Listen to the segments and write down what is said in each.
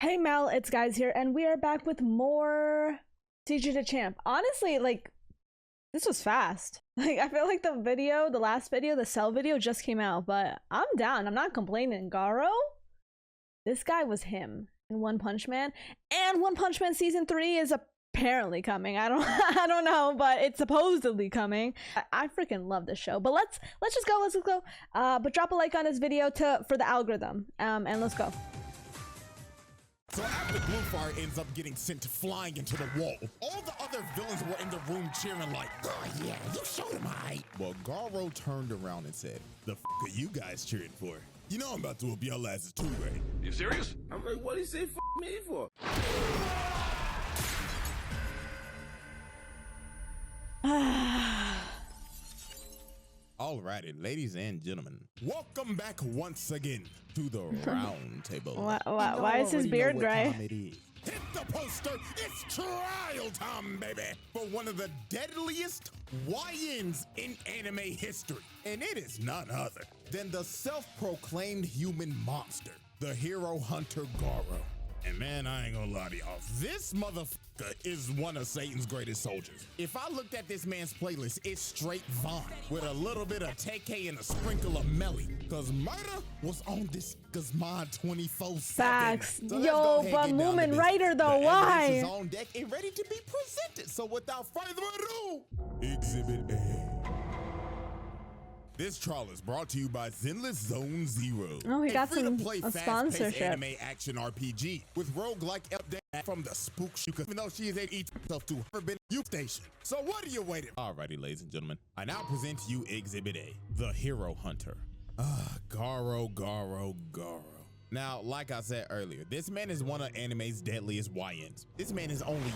Hey Mel, it's Guys here, and we are back with more Cj DaChamp. Honestly, like, this was fast. Like, I feel like the last video, the cell video just came out, but I'm down. I'm not complaining. GAROU? This guy was him in One Punch Man, and One Punch Man Season 3 is apparently coming. I don't know, but it's supposedly coming. I freaking love this show. But let's just go. But drop a like on this video for the algorithm. And let's go. So after Bluefire ends up getting sent flying into the wall, all the other villains were in the room cheering like, "Oh yeah, you showed him right." Well, GAROU turned around and said, "The f are you guys cheering for? You know I'm about to whoop y'all asses too, right?" You serious? I'm like, what did he say f me for? Alrighty, ladies and gentlemen, welcome back once again to the round table. Why is his beard gray? Hit the poster, it's trial time, baby, for one of the deadliest YNs in anime history. And it is none other than the self-proclaimed human monster, the hero hunter GAROU. And man, I ain't gonna lie to y'all, this motherfucker is one of Satan's greatest soldiers. If I looked at this man's playlist, it's straight Vaughn with a little bit of TK and a sprinkle of Melly. Cause murder was on this nigga's mind 24/7. Facts. So yo, but Moomin Writer though, why? Is on deck and ready to be presented. So without further ado, Exhibit A. This trial is brought to you by Zenless Zone Zero. Oh, we got some a sponsorship. Anime action RPG with roguelike update from the spook shoot. Even though she is at each herself to Forbidden Youth Station. So what are you waiting for? Alrighty, ladies and gentlemen, I now present to you Exhibit A, the Hero Hunter. GAROU. Now, like I said earlier, this man is one of anime's deadliest YNs. This man is only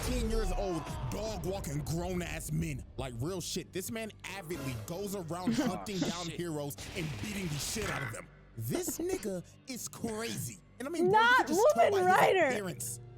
18 years old, dog-walking grown-ass men. Like, real shit, this man avidly goes around hunting down heroes and beating the shit out of them. This nigga is crazy. And I mean, not Moomin Writer.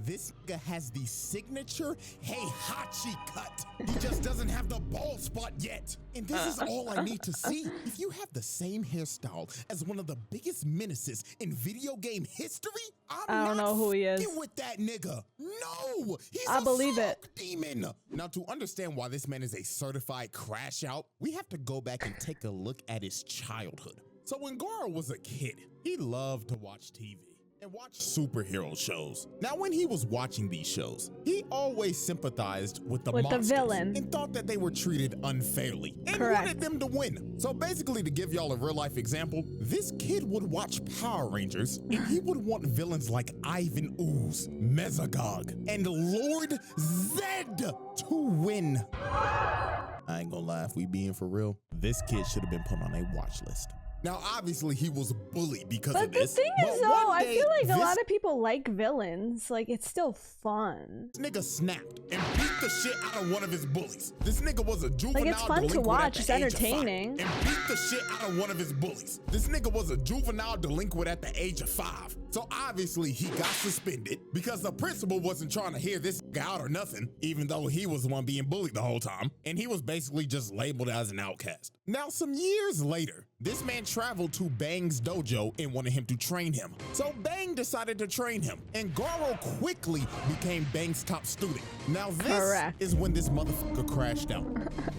This nigga has the signature Heihachi cut. He just doesn't have the bald spot yet. And this is all I need to see. If you have the same hairstyle as one of the biggest menaces in video game history, I don't know who he is. Get with that nigga. No, he's a believe it. Demon. Now, to understand why this man is a certified crash out, we have to go back and take a look at his childhood. So when GAROU was a kid, he loved to watch TV and watch superhero shows. Now, when he was watching these shows, he always sympathized with the villain and thought that they were treated unfairly and wanted them to win. So basically, to give y'all a real life example, this kid would watch Power Rangers and he would want villains like Ivan Ooze, Mesogog, and Lord Zed to win. I ain't gonna lie, if we being for real, this kid should have been put on a watch list. Now, obviously, he was bullied because of this. But the thing is, though, I feel like a lot of people like villains. Like, it's still fun. This nigga snapped and beat the shit out of one of his bullies. This nigga was a juvenile. Like, it's fun to watch. It's entertaining. And beat the shit out of one of his bullies. This nigga was a juvenile delinquent at the age of 5. So obviously, he got suspended because the principal wasn't trying to hear this guy out or nothing, even though he was the one being bullied the whole time. And he was basically just labeled as an outcast. Now, some years later, this man traveled to Bang's dojo and wanted him to train him. So Bang decided to train him, and GAROU quickly became Bang's top student. Now this is when this motherfucker crashed out.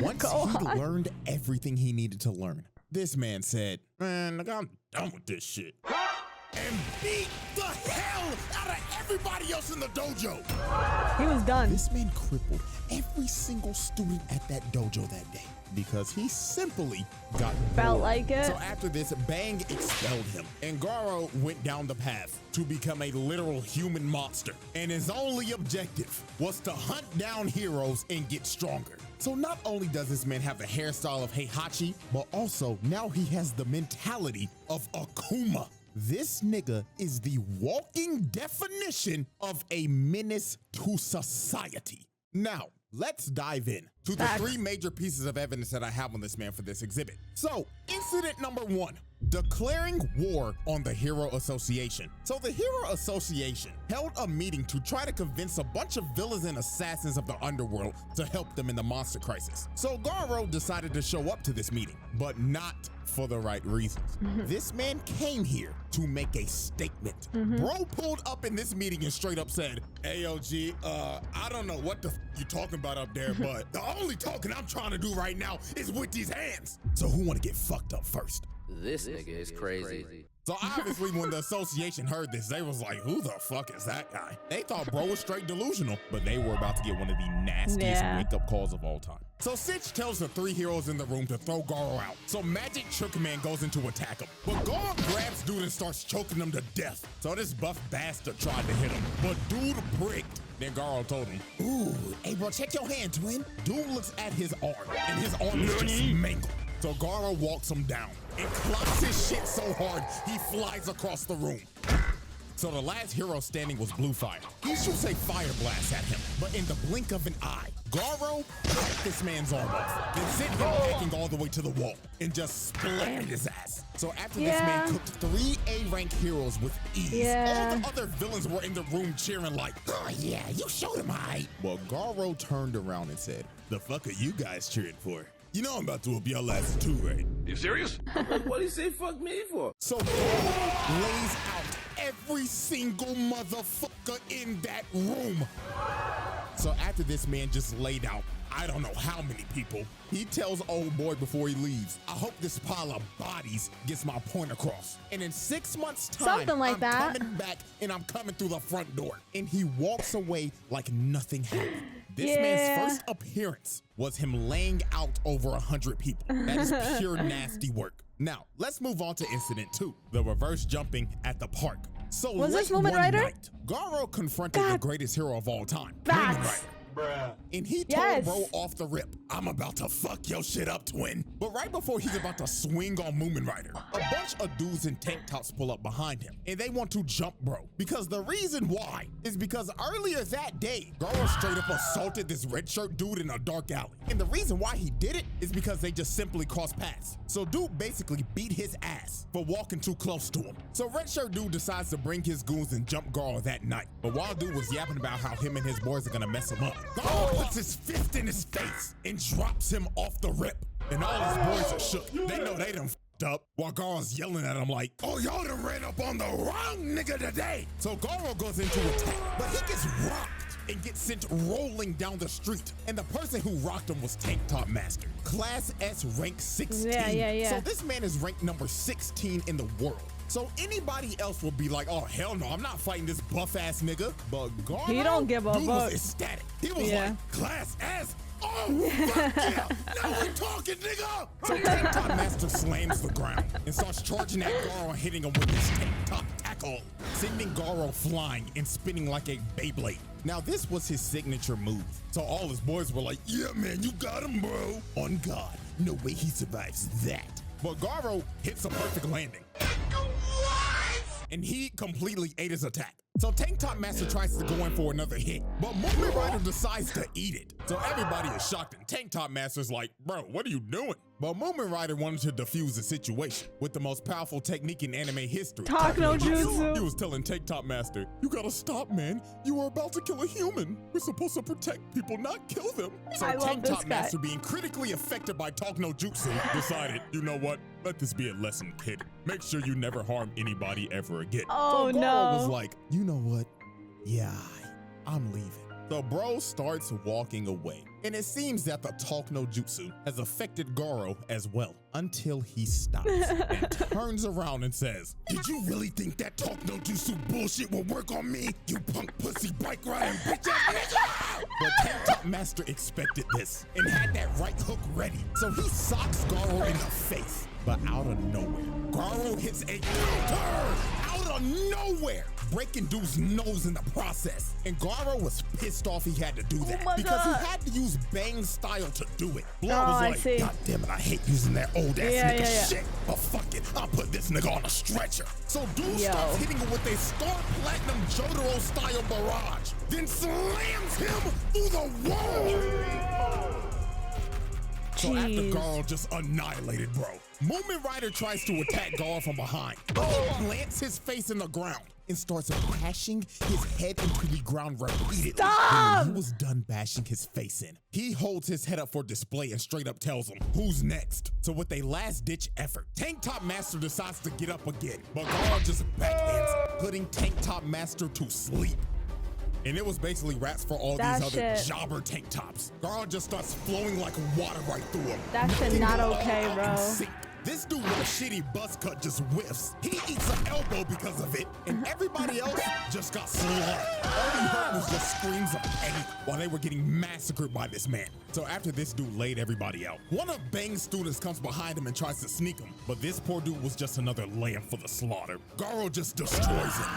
Once he learned everything he needed to learn, this man said, "Man, look, I'm done with this shit." And beat the hell out of everybody else in the dojo. He was done. This man crippled every single student at that dojo that day because he simply got bored. Like it. So after this, Bang expelled him, and GAROU went down the path to become a literal human monster. And his only objective was to hunt down heroes and get stronger. So not only does this man have the hairstyle of Heihachi, but also now he has the mentality of Akuma. This nigga is the walking definition of a menace to society. Now, let's dive in to the 3 major pieces of evidence that I have on this man for this exhibit. So, incident number 1. declaring war on the Hero Association. So the Hero Association held a meeting to try to convince a bunch of villains and assassins of the underworld to help them in the monster crisis. So GAROU decided to show up to this meeting, but not for the right reasons. This man came here to make a statement. Bro pulled up in this meeting and straight up said, "AOG, I don't know what the you talking about up there, but the only talking I'm trying to do right now is with these hands. So who want to get fucked up first?" This nigga is crazy. So obviously when the association heard this, they was like, who the fuck is that guy? They thought bro was straight delusional, but they were about to get one of the nastiest wake-up calls of all time. So Cj tells the 3 heroes in the room to throw GAROU out. So Magic Trick Man goes in to attack him. But GAROU grabs dude and starts choking him to death. So this buff bastard tried to hit him, but dude pricked. Then GAROU told him, "Ooh, hey bro, check your hand, twin." Dude looks at his arm, and his arm is just mangled. So GAROU walks him down and clocks his shit so hard, he flies across the room. So the last hero standing was Bluefire. He shoots a fire blast at him, but in the blink of an eye, GAROU cut this man's arm off, then sent him hacking all the way to the wall and just splattered his ass. So after this man cooked 3 A-rank heroes with ease, all the other villains were in the room cheering like, "Oh yeah, you showed him right." Well, GAROU turned around and said, "The fuck are you guys cheering for? You know I'm about to whoop y'all asses too, right?" You serious? What do you say fuck me for? So GAROU lays out every single motherfucker in that room. So after this man just laid out I don't know how many people, he tells old boy before he leaves, "I hope this pile of bodies gets my point across. And in 6 months' time, Something like I'm that. coming back and I'm coming through the front door." And he walks away like nothing happened. This man's first appearance was him laying out over 100 people. That is pure nasty work. Now, let's move on to incident 2, the reverse jumping at the park. So Was this late Moment one Rider? night, GAROU confronted the greatest hero of all time, Moment Facts. Rider. And he told bro off the rip, "I'm about to fuck your shit up, twin." But right before he's about to swing on Moomin Rider, a bunch of dudes in tank tops pull up behind him and they want to jump bro. Because the reason why is because earlier that day, GAROU straight up assaulted this red shirt dude in a dark alley. And the reason why he did it is because they just simply crossed paths. So dude basically beat his ass for walking too close to him. So red shirt dude decides to bring his goons and jump GAROU that night. But while dude was yapping about how him and his boys are gonna mess him up, GAROU puts his fist in his face and drops him off the rip. And all his boys are shook. They know they done f***ed up, while GAROU's yelling at him like, "Oh, y'all done ran up on the wrong nigga today." So GAROU goes into attack, but he gets rocked and gets sent rolling down the street. And the person who rocked him was Tank Top Master, Class S rank 16. So this man is ranked number 16 in the world. So anybody else will be like, "Oh hell no, I'm not fighting this buff ass nigga." But GAROU, He don't give a dude was fuck. ecstatic. He was like, "Class S? Oh fuck yeah! Now we talking, nigga!" So Tank Top Master slams the ground and starts charging at GAROU and hitting him with his Tank Top tackle, sending GAROU flying and spinning like a Beyblade. Now this was his signature move. So all his boys were like, "Yeah man, you got him, bro." On God, no way he survives that. But GAROU hits a perfect landing. And he completely ate his attack. So Tank Top Master tries to go in for another hit, but Moomin Rider decides to eat it. So everybody is shocked and Tank Top Master's like, "Bro, what are you doing?" But Moomin Rider wanted to defuse the situation with the most powerful technique in anime history. Talk no jutsu. He was telling Tank Top Master, "You gotta stop, man. You are about to kill a human. We're supposed to protect people, not kill them." So I love Tank this Top guy. Master, being critically affected by Talk no Jutsu, decided, "You know what? Let this be a lesson, kid. Make sure you never harm anybody ever again." Oh, so GAROU no. was like, "You know what? Yeah, I'm leaving." So bro starts walking away. And it seems that the Talk no Jutsu has affected GAROU as well, until he stops and turns around and says, "Did you really think that Talk no Jutsu bullshit will work on me, you punk pussy bike riding bitch ass nigga?" But Tank Top Master expected this and had that right hook ready. So he socks GAROU in the face. But out of nowhere, GAROU hits a counter out of nowhere, breaking dude's nose in the process. And GAROU was pissed off he had to do that because he had to use Bang style to do it. Blood was like, "God damn it, I hate using that old ass nigga shit. But fuck it, I'll put this nigga on a stretcher." So dude starts hitting him with a Star Platinum Jotaro style barrage, then slams him through the wall. So after Jeez. Garo just annihilated bro, Movement Rider tries to attack Garo from behind, but he plants his face in the ground and starts bashing his head into the ground repeatedly. Stop! When he was done bashing his face in, he holds his head up for display and straight up tells him, who's next? So with a last ditch effort, Tank Top Master decides to get up again, but Garo just backhands him, putting Tank Top Master to sleep. And it was basically raps for all That these other shit. jobber tank tops. Garo just starts flowing like water right through him. That shit not okay, bro. This dude with a shitty buzz cut just whiffs. He eats an elbow because of it, and everybody else just got slaughtered. All he heard was just screams of pain while they were getting massacred by this man. So after this dude laid everybody out, one of Bang's students comes behind him and tries to sneak him, but this poor dude was just another lamb for the slaughter. Garo just destroys him.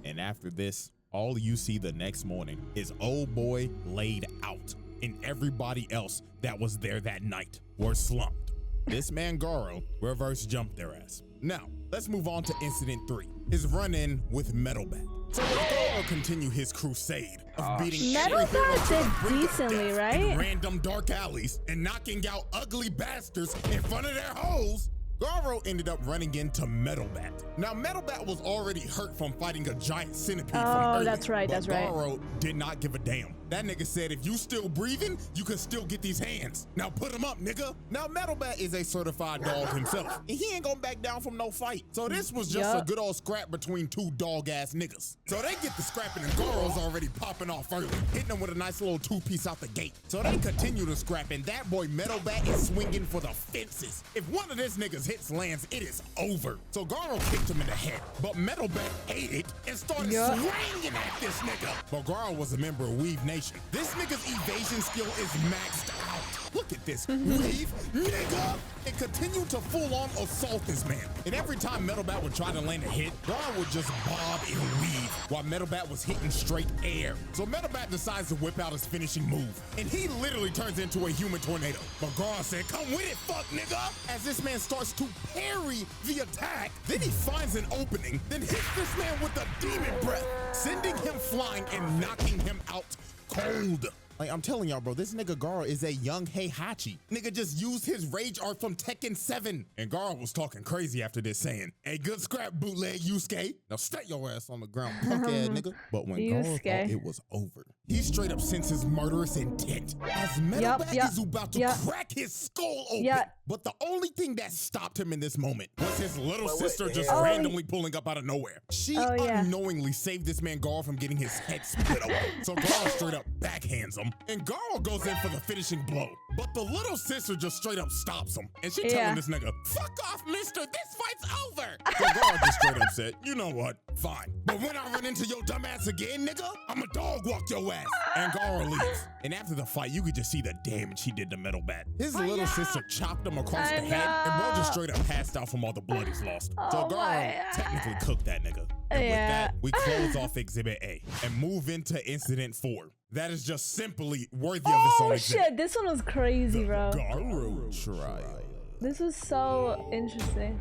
And after this, all you see the next morning is old boy laid out, and everybody else that was there that night were slumped. This man Garo reverse jumped their ass. Now, let's move on to incident 3, his run-in with Metal Bat. So Garo continue his crusade of beating Metal every hero Bat to the did brink of decently, death right? in random dark alleys and knocking out ugly bastards in front of their hoes. Garo ended up running into Metal Bat. Now, Metal Bat was already hurt from fighting a giant centipede from earlier, that's right, but that's right. Garo did not give a damn. That nigga said, if you still breathing, you can still get these hands. Now put him up, nigga. Now, Metal Bat is a certified dog himself, and he ain't gonna back down from no fight. So this was just a good old scrap between two dog-ass niggas. So they get the scrapping, and Garo's already popping off early, hitting them with a nice little 2-piece out the gate. So they continue to scrap, and that boy Metal Bat is swinging for the fences. If one of this niggas hits lands, it is over. So Garo kicked him in the head, but Metal Bat ate it and started swinging at this nigga. But Garo was a member of Weave Nation. This nigga's evasion skill is maxed out. Look at this. Weave, nigga, and continue to full-on assault this man. And every time Metal Bat would try to land a hit, Garo would just bob and weave while Metal Bat was hitting straight air. So Metal Bat decides to whip out his finishing move, and he literally turns into a human tornado. But Garo said, come with it, fuck nigga. As this man starts to parry the attack, then he finds an opening, then hits this man with a demon breath, sending him flying and knocking him out cold. Like, I'm telling y'all, bro, this nigga Garo is a young Heihachi. Nigga just used his rage art from Tekken 7. And Garo was talking crazy after this, saying, hey, good scrap, bootleg Yusuke. Now stat your ass on the ground, punk ass nigga. But when Garo thought it was over, he straight up senses murderous intent as Metal Bat is about to crack his skull open. But the only thing that stopped him in this moment was his little sister just randomly pulling up out of nowhere. She unknowingly saved this man Garo from getting his head split open. So Garo straight up backhands him, and Garo goes in for the finishing blow. But the little sister just straight up stops him, and she telling this nigga, fuck off, mister, this fight's over. So Garo just straight up said, you know what, fine. But when I run into your dumb ass again, nigga, I'ma dog walk your ass. And Garo leaves. And after the fight, you could just see the damage he did to Metal Bat. His little sister chopped him across the head, and bro just straight up passed out from all the blood he's lost. So Garo technically cooked that nigga. And with that, we close off Exhibit A and move into Incident 4. That is just simply worthy of its own exhibit. Shit, this one was crazy, bro. GAROU trial. This was so interesting.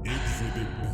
Exhibit B.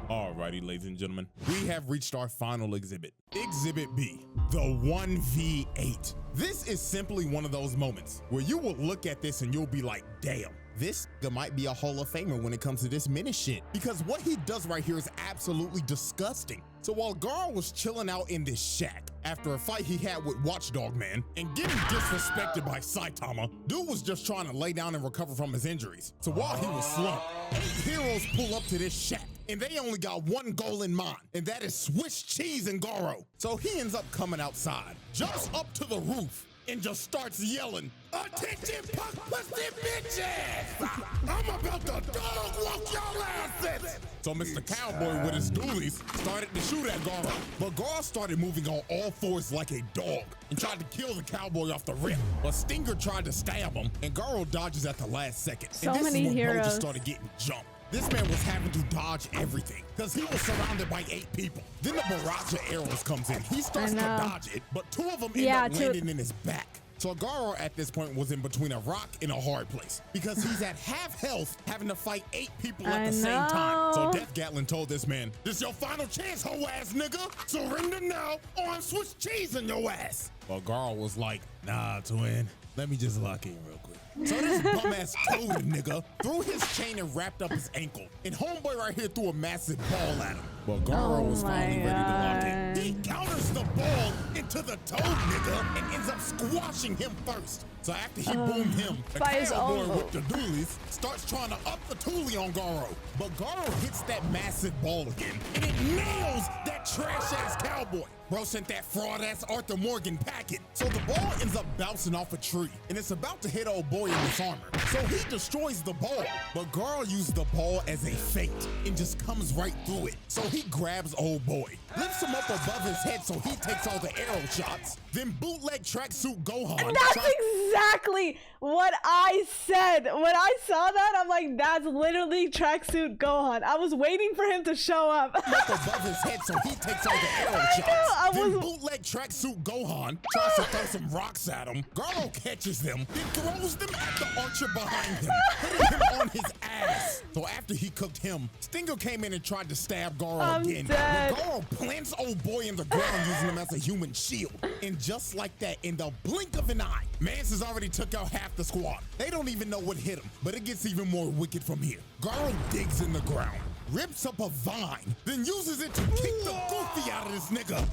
Alrighty, ladies and gentlemen, we have reached our final exhibit. Exhibit B, the 1v8. This is simply one of those moments where you will look at this and you'll be like, damn, this might be a Hall of Famer when it comes to this minute shit. Because what he does right here is absolutely disgusting. So while Garo was chilling out in this shack after a fight he had with Watchdog Man and getting disrespected by Saitama, dude was just trying to lay down and recover from his injuries. So while he was slumped, 8 heroes pull up to this shack, and they only got one goal in mind, and that is Swiss cheese and Garo. So he ends up coming outside, jumps up to the roof, and just starts yelling, attention punk pussy bitches! I'm about to dog walk your asses! So Mr. Cowboy with his dualies started to shoot at Garo, but Garo started moving on all fours like a dog and tried to kill the cowboy off the rip. But Stinger tried to stab him, and Garo dodges at the last second. So and this many is when heroes. Bro just started getting jumped. This man was having to dodge everything because he was surrounded by 8 people. Then the barrage of arrows comes in. He starts to dodge it, but 2 of them end up landing in his back. So Garo at this point was in between a rock and a hard place because he's at half health having to fight 8 people at the same time. So Def Gatlin told this man, "This your final chance, hoe ass nigga. Surrender now, or I'm Swiss cheese in your ass." Well, Garl was like, "Nah, twin. Let me just lock in real quick." So this bum ass toad nigga threw his chain and wrapped up his ankle. And homeboy right here threw a massive ball at him. Well, Garo was finally ready to lock in. He counters the ball into the toad nigga and ends up squashing him first. So after he boomed him, the cowboy with the doolies starts trying to up the toolie on Garo. But Garo hits that massive ball again, and it nails that trash ass cowboy. Bro sent that fraud ass Arthur Morgan packet. So the ball ends up bouncing off a tree, and it's about to hit old boy in his armor. So he destroys the ball, but Garo used the ball as a feint and just comes right through it. So he grabs old boy, lifts him up above his head so he takes all the arrow shots, then bootleg tracksuit Gohan. And that's exactly what I said. When I saw that, I'm like, that's literally tracksuit Gohan. I was waiting for him to show up. Up above his head so he takes all the arrow shots. Then bootleg tracksuit Gohan tries to throw some rocks at him. Garo catches them, then throws them at the archer behind him, hitting him on his ass. So after he cooked him, Stinger came in and tried to stab Garo again. Dead. Garo plants old boy in the ground using him as a human shield. And just like that, in the blink of an eye, Mance has already took out half the squad. They don't even know what hit him, but it gets even more wicked from here. Garo digs in the ground, rips up a vine, then uses it to kick the goofy out of this nigga.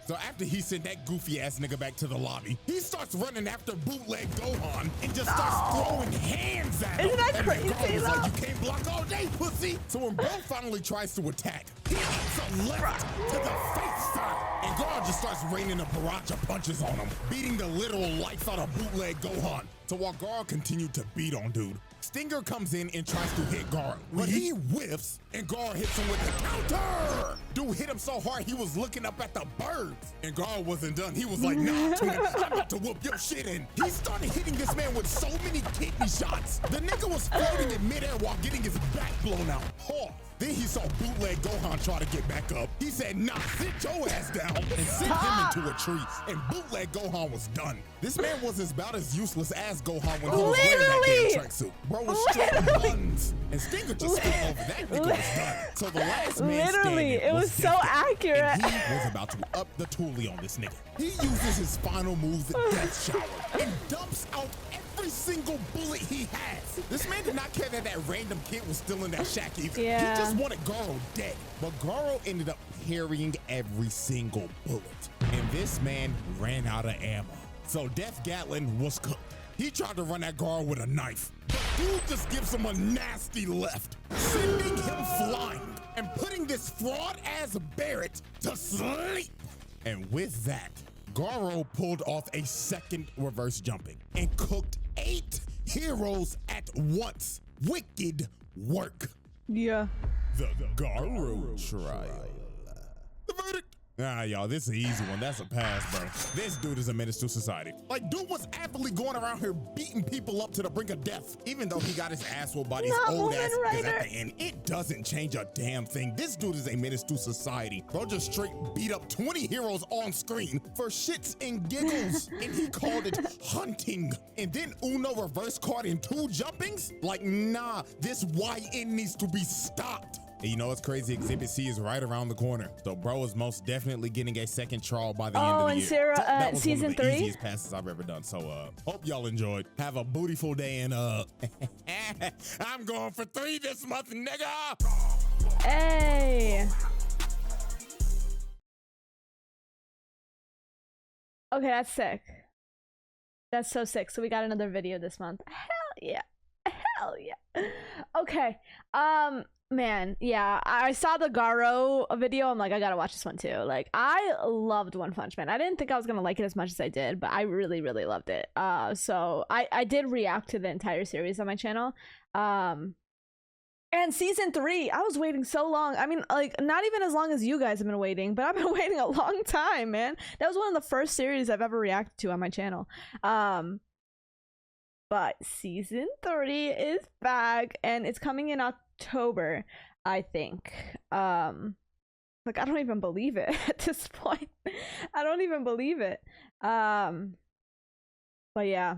So after he sent that goofy ass nigga back to the lobby, he starts running after bootleg Gohan and just starts throwing hands at him. Isn't that crazy? Gohan's like, "You can't block all day, pussy." So when Bro finally tries to attack, he hits a left to the face side, and Gohan just starts raining a barrage of punches on him, beating the literal life out of bootleg Gohan. So while Garo continued to beat on dude, Stinger comes in and tries to hit Garo, but he whiffs and Garo hits him with the counter. Dude hit him so hard he was looking up at the birds, and Garo wasn't done. He was like, "Nah, twin, I'm about to whoop your shit in." He started hitting this man with so many kidney shots. The nigga was floating in midair while getting his back blown out. Pause. Then he saw bootleg Gohan try to get back up. He said, "Nah, sit your ass down," and sent him into a tree, and bootleg Gohan was done. This man was about as useless as Gohan when he was wearing that damn tracksuit. Bro was straight guns, and Stinger just fell over. That nigga was done. So the last man standing it was so accurate. And he was about to up the toolie on this nigga. He uses his final moves at Death Shower and dumps out every single bullet he has. This man did not care that that random kid was still in that shack either. Yeah. He just wanted Garo dead. But Garo ended up parrying every single bullet. And this man ran out of ammo. So Def Gatlin was cooked. He tried to run at Garo with a knife, but dude just gives him a nasty left, sending him flying and putting this fraud-ass Barrett to sleep. And with that, Garo pulled off a second reverse jumping and cooked 8 heroes at once. Wicked work. Yeah. The GAROU trial. The verdict. Nah, y'all, this is an easy one. That's a pass, bro. This dude is a menace to society. Like, dude was avidly going around here beating people up to the brink of death, even though he got his ass whooped by these old ass niggas at the end. It doesn't change a damn thing. This dude is a menace to society. Bro just straight beat up 20 heroes on screen for shits and giggles, and he called it hunting. And then Uno reverse card in 2 jumpings? Like, nah, this YN needs to be stopped. And you know what's crazy? Exhibit C is right around the corner. So bro is most definitely getting a second trial by the end of the year. Sarah, that was season one of the 3? easiest passes I've ever done. So hope y'all enjoyed. Have a bootiful day, and I'm going for 3 this month, nigga. Hey. Okay, that's sick. That's so sick. So we got another video this month. Hell yeah. Hell yeah. Okay. Man, yeah, I saw the Garo video. I'm like, I gotta watch this one too. Like, I loved One Punch Man. I didn't think I was gonna like it as much as I did, but I really, really loved it. So I did react to the entire series on my channel. And season 3, I was waiting so long. I mean, like, not even as long as you guys have been waiting, but I've been waiting a long time, man. That was one of the first series I've ever reacted to on my channel. But season 3 is back, and it's coming in October, I think. Like, I don't even believe it at this point. I don't even believe it. But yeah,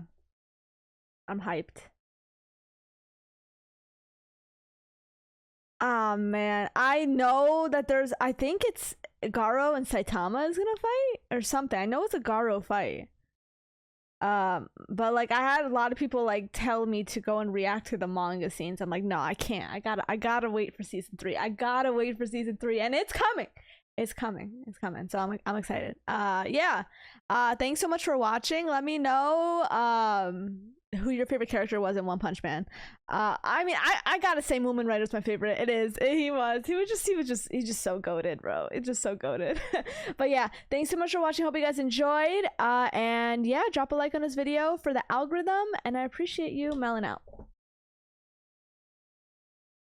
I'm hyped. Ah man, I know that I think it's Garo and Saitama is gonna fight or something. I know it's a Garo fight. But like I had a lot of people like tell me to go and react to the manga scenes. I'm like, no, I can't. I gotta wait for season 3. I gotta wait for season 3, and it's coming. It's coming. It's coming. So I'm excited. Yeah. Thanks so much for watching. Let me know who your favorite character was in One Punch Man. I mean, I gotta say Moomin Rider's my favorite. It is. He's just so goated, bro. It's just so goated. But yeah, thanks so much for watching. Hope you guys enjoyed. And yeah, drop a like on this video for the algorithm, and I appreciate you. Melon out.